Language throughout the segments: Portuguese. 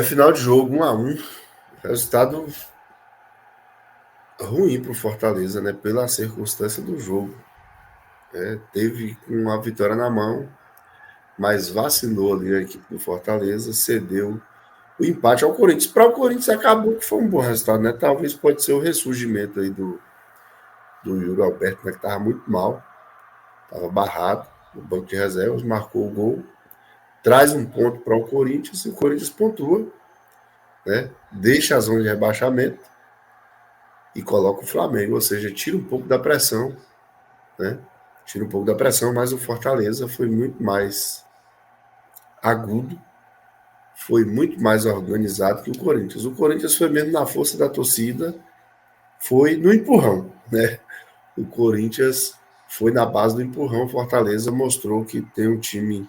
Final de jogo, 1-1. Resultado ruim para o Fortaleza, né? Pela circunstância do jogo. Teve uma vitória na mão, mas vacilou ali a equipe do Fortaleza, cedeu o empate ao Corinthians. Para o Corinthians acabou que foi um bom resultado, né? Talvez pode ser o ressurgimento aí do Yuri Alberto, né? Que estava muito mal, estava barrado no banco de reservas, marcou o gol, traz um ponto para o Corinthians e o Corinthians pontua, né? Deixa a zona de rebaixamento e coloca o Flamengo, ou seja, tira um pouco da pressão, né? Tira um pouco da pressão, mas o Fortaleza foi muito mais agudo, foi muito mais organizado que o Corinthians. O Corinthians foi mesmo na força da torcida, foi no empurrão, né? O Corinthians foi na base do empurrão, o Fortaleza mostrou que tem um time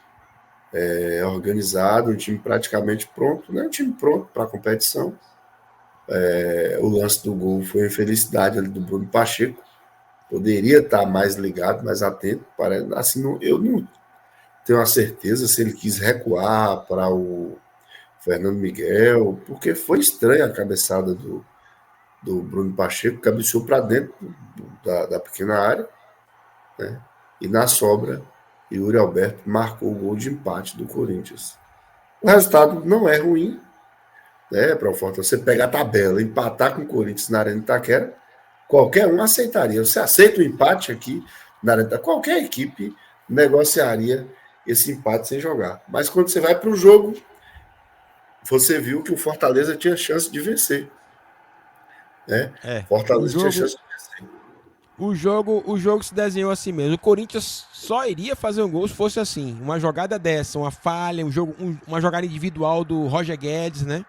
organizado, um time praticamente pronto, né? Um time pronto para a competição. O lance do gol foi a infelicidade ali do Bruno Pacheco, poderia estar mais ligado, mais atento. Assim, eu não tenho a certeza se ele quis recuar para o Fernando Miguel, porque foi estranha a cabeçada do Bruno Pacheco, cabeceou para dentro da pequena área, né? E na sobra, Yuri Alberto marcou o gol de empate do Corinthians. O resultado não é ruim, né? Para o Fortaleza, você pegar a tabela, empatar com o Corinthians na Arena Itaquera, qualquer um aceitaria. Você aceita o empate aqui na Arena Itaquera, qualquer equipe negociaria esse empate sem jogar. Mas quando você vai para o jogo, você viu que o Fortaleza tinha chance de vencer, né? O Fortaleza tinha jogo, chance de vencer. o jogo se desenhou assim mesmo. O Corinthians só iria fazer um gol se fosse assim, uma jogada dessa, uma falha, uma jogada individual do Roger Guedes, né?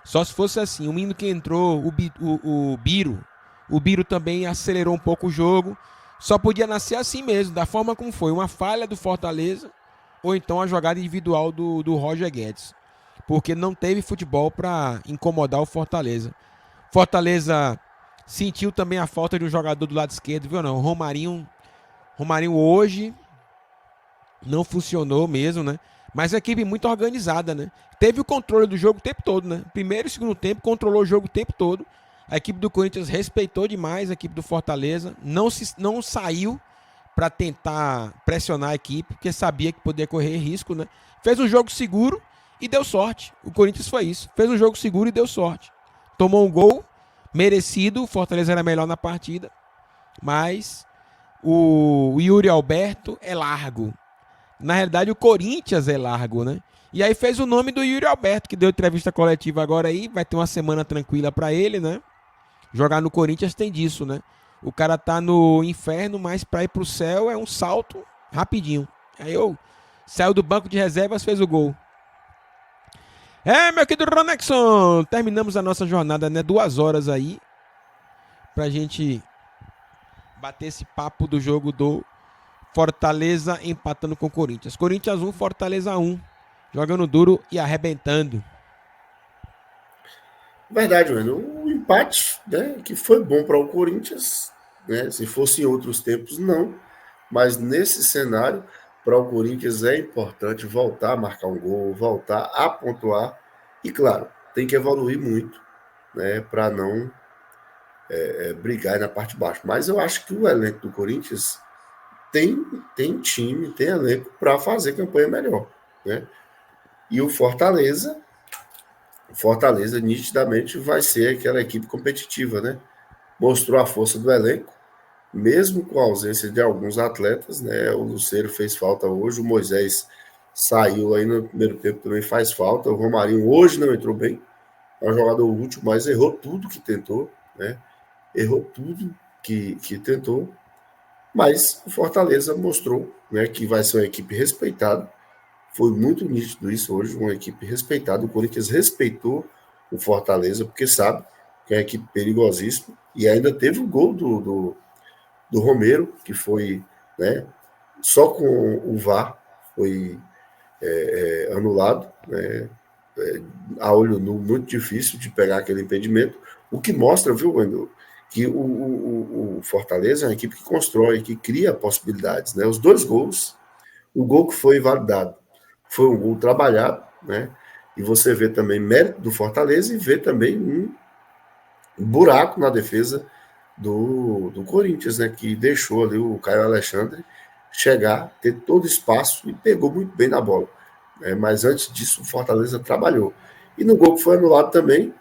Só se fosse assim. O menino que entrou, o Biro, o Biro também acelerou um pouco o jogo. Só podia nascer assim mesmo, da forma como foi, uma falha do Fortaleza ou então a jogada individual do Roger Guedes, porque não teve futebol para incomodar o Fortaleza. Fortaleza sentiu também a falta de um jogador do lado esquerdo, viu? Não, o Romarinho hoje não funcionou mesmo, né? Mas a equipe muito organizada, né? Teve o controle do jogo o tempo todo, né? Primeiro e segundo tempo, controlou o jogo o tempo todo. A equipe do Corinthians respeitou demais a equipe do Fortaleza. Não saiu para tentar pressionar a equipe, porque sabia que poderia correr risco, né? Fez um jogo seguro e deu sorte. O Corinthians foi isso. Fez um jogo seguro e deu sorte. Tomou um gol merecido. O Fortaleza era melhor na partida. Mas o Yuri Alberto é largo. Na realidade, o Corinthians é largo, né? E aí fez o nome do Yuri Alberto, que deu entrevista coletiva agora aí. Vai ter uma semana tranquila para ele, né? Jogar no Corinthians tem disso, né? O cara tá no inferno, mas pra ir pro céu é um salto rapidinho. Aí eu saiu do banco de reservas, fez o gol. Meu querido Ronexon, terminamos a nossa jornada, né? 2 horas aí pra gente bater esse papo do jogo do Fortaleza empatando com o Corinthians. Corinthians 1, Fortaleza 1. Jogando duro e arrebentando. Verdade, mano. O empate, né, que foi bom para o Corinthians, né? Se fosse em outros tempos, não. Mas nesse cenário, para o Corinthians é importante voltar a marcar um gol, voltar a pontuar. E claro, tem que evoluir muito, né, para não brigar na parte de baixo. Mas eu acho que o elenco do Corinthians tem, tem time, tem elenco para fazer campanha melhor, né? E o Fortaleza nitidamente vai ser aquela equipe competitiva, né? Mostrou a força do elenco, mesmo com a ausência de alguns atletas, né? O Lucero fez falta hoje, o Moisés saiu aí no primeiro tempo, também faz falta, o Romarinho hoje não entrou bem, é um jogador útil, mas errou tudo que tentou, né? Errou tudo que tentou, mas o Fortaleza mostrou, né, que vai ser uma equipe respeitada. Foi muito nítido isso hoje, uma equipe respeitada. O Corinthians respeitou o Fortaleza, porque sabe que é uma equipe perigosíssima. E ainda teve o gol do Romero, que foi, né, só com o VAR foi anulado, né, a olho nu, muito difícil de pegar aquele impedimento. O que mostra, viu, Wendel, que o Fortaleza é uma equipe que constrói, que cria possibilidades. Né? Os dois gols, o gol que foi validado foi um gol trabalhado, né? E você vê também mérito do Fortaleza e vê também um buraco na defesa do Corinthians, né? Que deixou ali o Caio Alexandre chegar, ter todo espaço e pegou muito bem na bola. Mas antes disso, o Fortaleza trabalhou. E no gol que foi anulado também,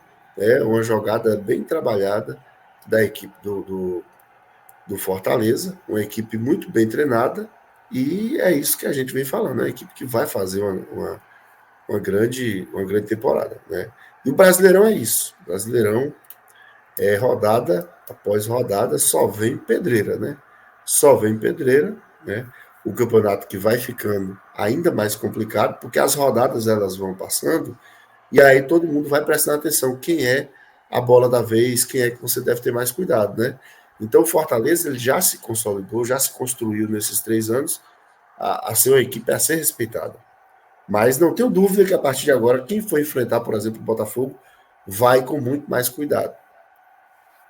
uma jogada bem trabalhada da equipe do Fortaleza, uma equipe muito bem treinada, e é isso que a gente vem falando, uma equipe que vai fazer uma grande temporada. Né? E o Brasileirão é isso. O Brasileirão rodada após rodada, só vem pedreira, né? Só vem pedreira, né? O campeonato que vai ficando ainda mais complicado, porque as rodadas elas vão passando, e aí todo mundo vai prestando atenção quem é a bola da vez, quem é que você deve ter mais cuidado, né? Então o Fortaleza ele já se consolidou, já se construiu nesses 3 anos a ser uma equipe a ser respeitada. Mas não tenho dúvida que a partir de agora, quem for enfrentar, por exemplo, o Botafogo, vai com muito mais cuidado,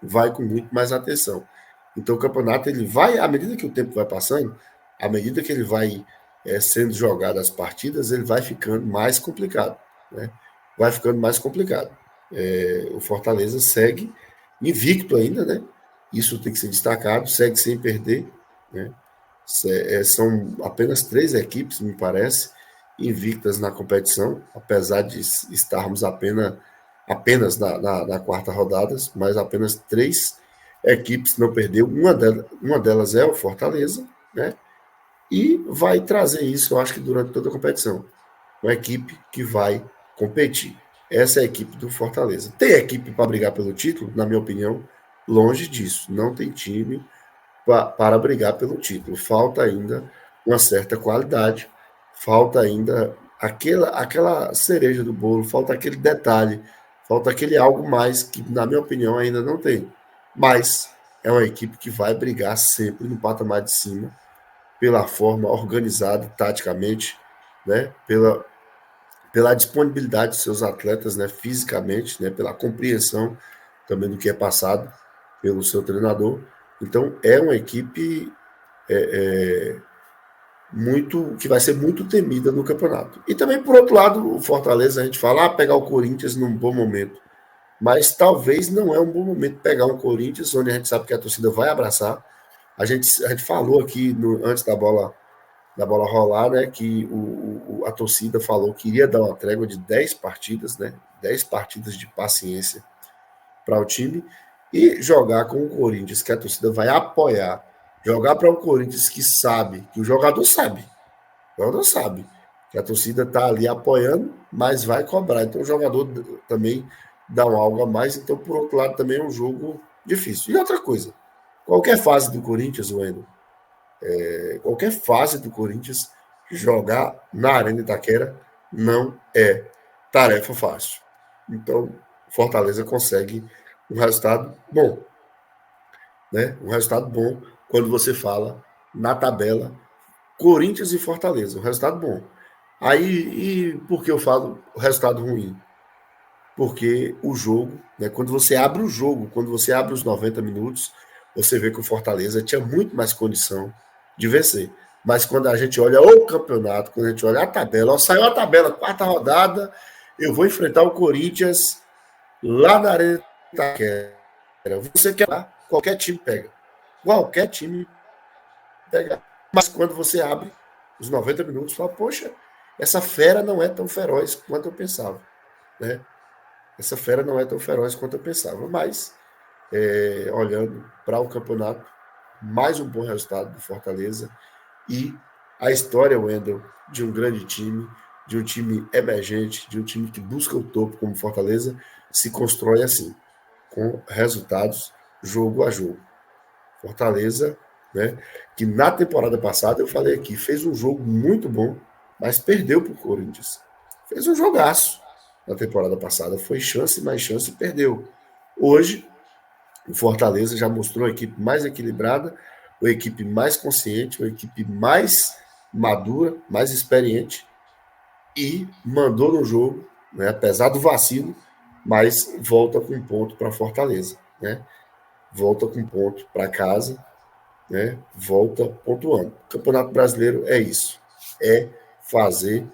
vai com muito mais atenção. Então o campeonato ele vai, à medida que o tempo vai passando, à medida que ele vai sendo jogado as partidas, ele vai ficando mais complicado, né? Vai ficando mais complicado. O Fortaleza segue invicto ainda, né? Isso tem que ser destacado, segue sem perder, né? São apenas 3 equipes, me parece, invictas na competição, apesar de estarmos apenas na quarta rodada, mas apenas 3 equipes não perdeu. Uma delas é o Fortaleza, né? E vai trazer isso, eu acho que durante toda a competição. Uma equipe que vai competir. Essa é a equipe do Fortaleza. Tem equipe para brigar pelo título? Na minha opinião, longe disso. Não tem time para brigar pelo título. Falta ainda uma certa qualidade, falta ainda aquela cereja do bolo, falta aquele detalhe, falta aquele algo mais que, na minha opinião, ainda não tem. Mas é uma equipe que vai brigar sempre no patamar de cima, pela forma organizada, taticamente, né? Pela disponibilidade dos seus atletas, né? Fisicamente, né? Pela compreensão também do que é passado pelo seu treinador. Então, é uma equipe muito que vai ser muito temida no campeonato. E também, por outro lado, o Fortaleza, a gente fala, pegar o Corinthians num bom momento. Mas talvez não é um bom momento pegar um Corinthians, onde a gente sabe que a torcida vai abraçar. A gente falou aqui antes da bola rolar, né, que a torcida falou que iria dar uma trégua de 10 partidas, né, 10 partidas de paciência para o time, e jogar com o Corinthians, que a torcida vai apoiar. Jogar para o Corinthians que sabe, que o jogador sabe que a torcida está ali apoiando, mas vai cobrar. Então o jogador também dá um algo a mais. Então, por outro lado, também é um jogo difícil. E outra coisa, qualquer fase do Corinthians, Wendel, qualquer fase do Corinthians, jogar na Arena Itaquera não é tarefa fácil. Então, Fortaleza consegue um resultado bom, né? Um resultado bom quando você fala na tabela Corinthians e Fortaleza, um resultado bom. Aí, e por que eu falo o resultado ruim? Porque o jogo, né, quando você abre o jogo, quando você abre os 90 minutos, você vê que o Fortaleza tinha muito mais condição de vencer. Mas quando a gente olha o campeonato, quando a gente olha a tabela, ó, saiu a tabela, quarta rodada, eu vou enfrentar o Corinthians lá na Arena Itaquera. Você quer lá, qualquer time pega. Qualquer time pega. Mas quando você abre os 90 minutos, fala, poxa, essa fera não é tão feroz quanto eu pensava. Né? Essa fera não é tão feroz quanto eu pensava. Mas, olhando para o campeonato, mais um bom resultado do Fortaleza e a história, Wendel, de um grande time, de um time emergente, de um time que busca o topo como Fortaleza, se constrói assim, com resultados jogo a jogo. Fortaleza, né, que na temporada passada, eu falei aqui, fez um jogo muito bom, mas perdeu para o Corinthians. Fez um jogaço na temporada passada, foi chance mais chance e perdeu. Hoje, o Fortaleza já mostrou uma equipe mais equilibrada, uma equipe mais consciente, uma equipe mais madura, mais experiente e mandou no jogo, né, apesar do vacilo, mas volta com ponto para Fortaleza, né? Volta com ponto para casa, né? Volta pontuando. O Campeonato Brasileiro é isso, é fazer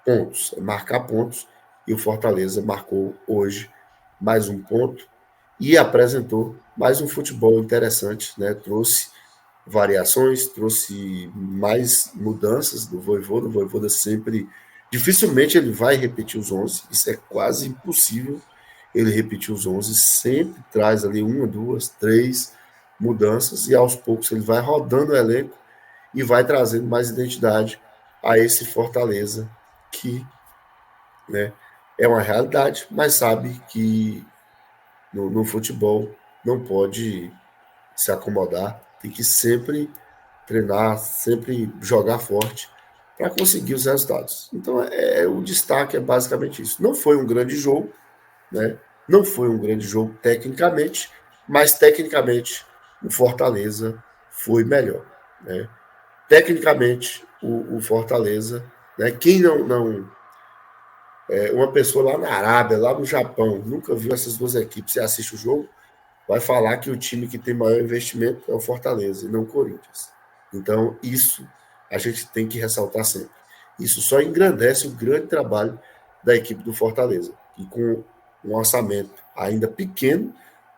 pontos, é marcar pontos E o Fortaleza marcou hoje mais um ponto e apresentou mais um futebol interessante, né? Trouxe variações, trouxe mais mudanças do Vojvoda. O Vojvoda sempre, dificilmente ele vai repetir os 11, isso é quase impossível ele repetir os 11, sempre traz ali uma, duas, três mudanças e aos poucos ele vai rodando o elenco e vai trazendo mais identidade a esse Fortaleza que, né, é uma realidade, mas sabe que no futebol não pode se acomodar, tem que sempre treinar, sempre jogar forte para conseguir os resultados. Então, o destaque é basicamente isso. Não foi um grande jogo, né? Não foi um grande jogo tecnicamente, mas tecnicamente o Fortaleza foi melhor, né? Tecnicamente o Fortaleza, né? Quem não uma pessoa lá na Arábia, lá no Japão, nunca viu essas duas equipes e assiste o jogo, vai falar que o time que tem maior investimento é o Fortaleza e não o Corinthians. Então, isso a gente tem que ressaltar sempre. Isso só engrandece o grande trabalho da equipe do Fortaleza. E com um orçamento ainda pequeno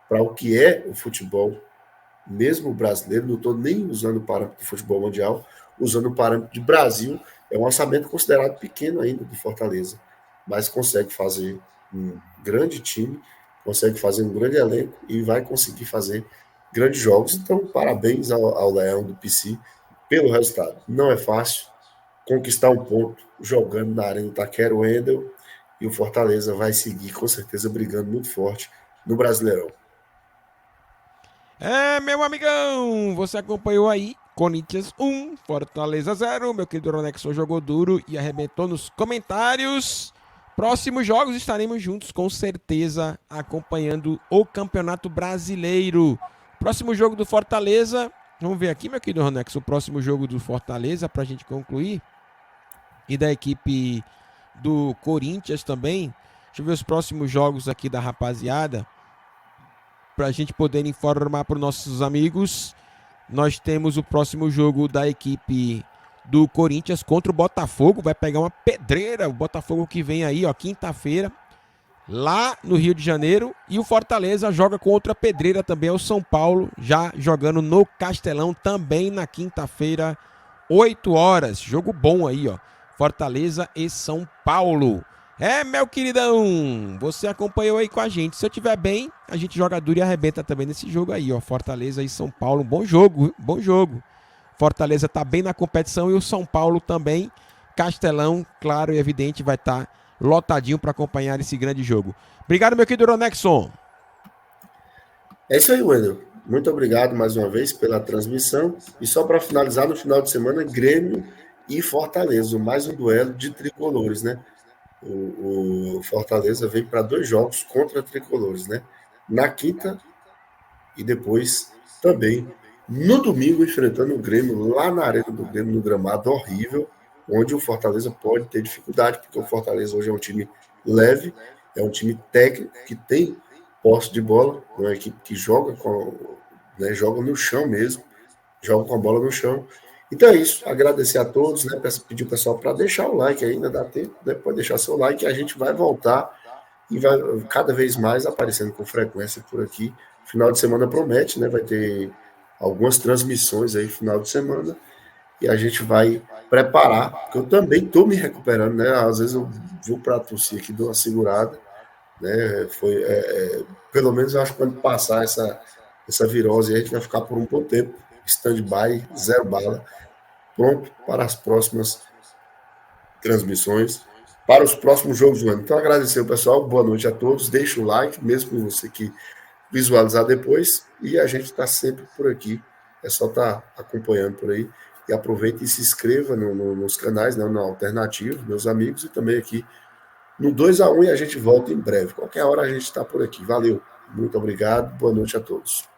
para o que é o futebol, mesmo brasileiro, não estou nem usando o parâmetro do futebol mundial, usando o parâmetro de Brasil, é um orçamento considerado pequeno ainda do Fortaleza, mas consegue fazer um grande time, consegue fazer um grande elenco e vai conseguir fazer grandes jogos. Então, parabéns ao Leão do PC pelo resultado. Não é fácil conquistar um ponto jogando na Arena Itaquera, o Wendel, e o Fortaleza vai seguir com certeza brigando muito forte no Brasileirão. Meu amigão, você acompanhou aí Corinthians 1, Fortaleza 0. Meu querido Ronexon jogou duro e arrebentou nos comentários. Próximos jogos estaremos juntos, com certeza, acompanhando o Campeonato Brasileiro. Próximo jogo do Fortaleza. Vamos ver aqui, meu querido Ronex, o próximo jogo do Fortaleza, pra gente concluir. E da equipe do Corinthians também. Deixa eu ver os próximos jogos aqui da rapaziada, pra gente poder informar para os nossos amigos. Nós temos o próximo jogo da equipe do Corinthians contra o Botafogo. Vai pegar uma pedreira. O Botafogo que vem aí, ó, quinta-feira, lá no Rio de Janeiro. E o Fortaleza joga com outra pedreira também, é o São Paulo, já jogando no Castelão também na quinta-feira, 8 horas. Jogo bom aí, ó. Fortaleza e São Paulo. Meu queridão, você acompanhou aí com a gente. Se eu tiver bem, a gente joga duro e arrebenta também nesse jogo aí, ó. Fortaleza e São Paulo, bom jogo, bom jogo. Fortaleza tá bem na competição e o São Paulo também. Castelão, claro e evidente, vai estar lotadinho para acompanhar esse grande jogo. Obrigado, meu querido Ronexon. É isso aí, Wendel. Muito obrigado mais uma vez pela transmissão. E só para finalizar, no final de semana, Grêmio e Fortaleza, mais um duelo de tricolores, né? O Fortaleza vem para 2 jogos contra tricolores, né? Na quinta e depois também no domingo enfrentando o Grêmio lá na arena do Grêmio, no gramado horrível, onde o Fortaleza pode ter dificuldade, porque o Fortaleza hoje é um time leve, é um time técnico que tem posse de bola, é uma equipe que joga joga no chão mesmo, joga com a bola no chão. Então é isso, agradecer a todos, né? Pedir o pessoal para deixar o like, ainda dá tempo, né? Pode deixar seu like e a gente vai voltar e vai cada vez mais aparecendo com frequência por aqui. Final de semana promete, né? Vai ter algumas transmissões aí final de semana e a gente vai preparar, porque eu também estou me recuperando, né? Às vezes eu vou para a tossir aqui, dou uma segurada, né? Pelo menos eu acho que quando passar essa virose a gente vai ficar por um bom tempo, stand-by, zero bala, pronto para as próximas transmissões, para os próximos jogos do ano. Então, agradecer o pessoal, boa noite a todos, deixa o like, mesmo você que visualizar depois, e a gente está sempre por aqui, é só estar acompanhando por aí, e aproveita e se inscreva nos canais, né, no Alternativo, meus amigos, e também aqui no 2-1 e a gente volta em breve. Qualquer hora a gente está por aqui. Valeu, muito obrigado, boa noite a todos.